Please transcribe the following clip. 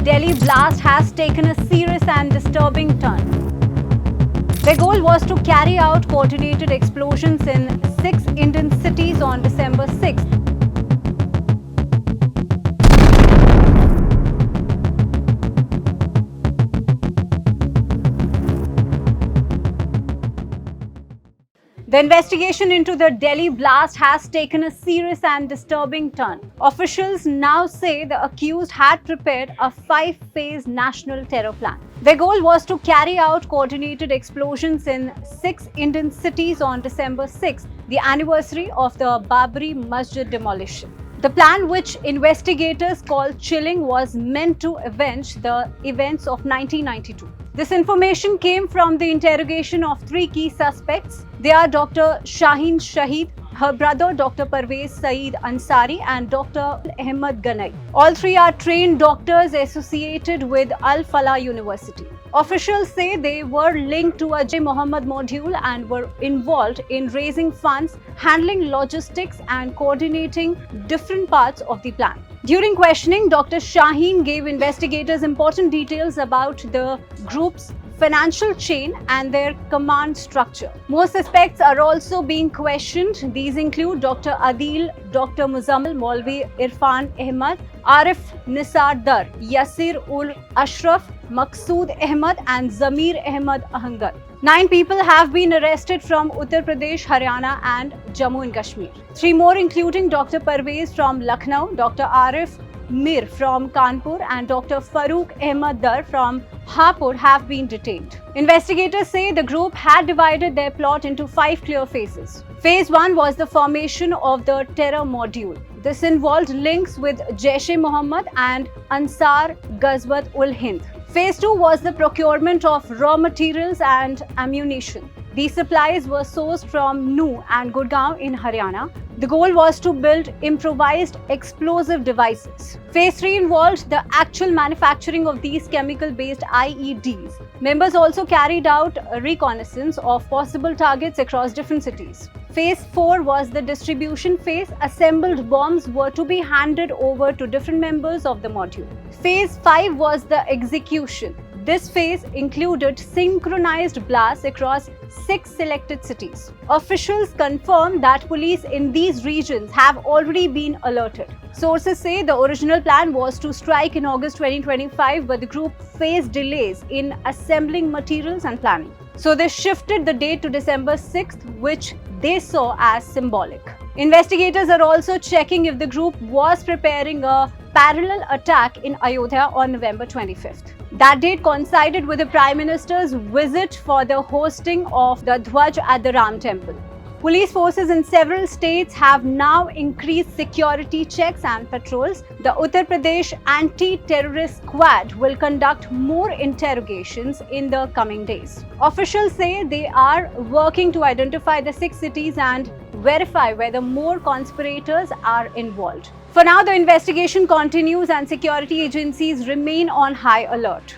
Delhi blast has taken a serious and disturbing turn. Their goal was to carry out coordinated explosions in 6 Indian cities on December 6th. The investigation into the Delhi blast has taken a serious and disturbing turn. Officials now say the accused had prepared a 5-phase national terror plan. Their goal was to carry out coordinated explosions in 6 Indian cities on December 6th, the anniversary of the Babri Masjid demolition. The plan, which investigators call chilling, was meant to avenge the events of 1992. This information came from the interrogation of 3 key suspects. They are Dr. Shaheen Shahid, her brother Dr. Parvez Saeed Ansari and Dr. Ahmed Ganai. All 3 are trained doctors associated with Al Falah University. Officials say they were linked to a Jaish Mohammed module and were involved in raising funds, handling logistics and coordinating different parts of the plan. During questioning, Dr. Shaheen gave investigators important details about the group's financial chain and their command structure. More suspects are also being questioned. These include Dr. Adil, Dr. Muzammil, Maulvi Irfan Ahmad, Arif Nisar Dar, Yasir ul Ashraf, Maqsood Ahmad and Zamir Ahmad Ahangar. 9 people have been arrested from Uttar Pradesh, Haryana and Jammu and Kashmir. 3 more, including Dr. Parvez from Lucknow, Dr. Arif Mir from Kanpur and Dr. Farooq Ahmad Dar from Hapur have been detained. Investigators say the group had divided their plot into 5 clear phases. Phase 1 was the formation of the terror module. This involved links with Jaish-e-Mohammed and Ansar Ghazwat-ul-Hind. Phase 2 was the procurement of raw materials and ammunition. These supplies were sourced from Nuh and Gurgaon in Haryana. The goal was to build improvised explosive devices. Phase 3 involved the actual manufacturing of these chemical-based IEDs. Members also carried out a reconnaissance of possible targets across different cities. Phase 4 was the distribution phase. Assembled bombs were to be handed over to different members of the module. Phase 5 was the execution. This phase included synchronized blasts across 6 selected cities. Officials confirmed that police in these regions have already been alerted. Sources say the original plan was to strike in August 2025, but the group faced delays in assembling materials and planning. So they shifted the date to December 6th, which they saw as symbolic. Investigators are also checking if the group was preparing a parallel attack in Ayodhya on November 25th. That date coincided with the Prime Minister's visit for the hosting of the Dhwaj at the Ram Temple. Police forces in several states have now increased security checks and patrols. The Uttar Pradesh Anti-Terrorist Squad will conduct more interrogations in the coming days. Officials say they are working to identify the 6 cities and verify whether more conspirators are involved. For now, the investigation continues and security agencies remain on high alert.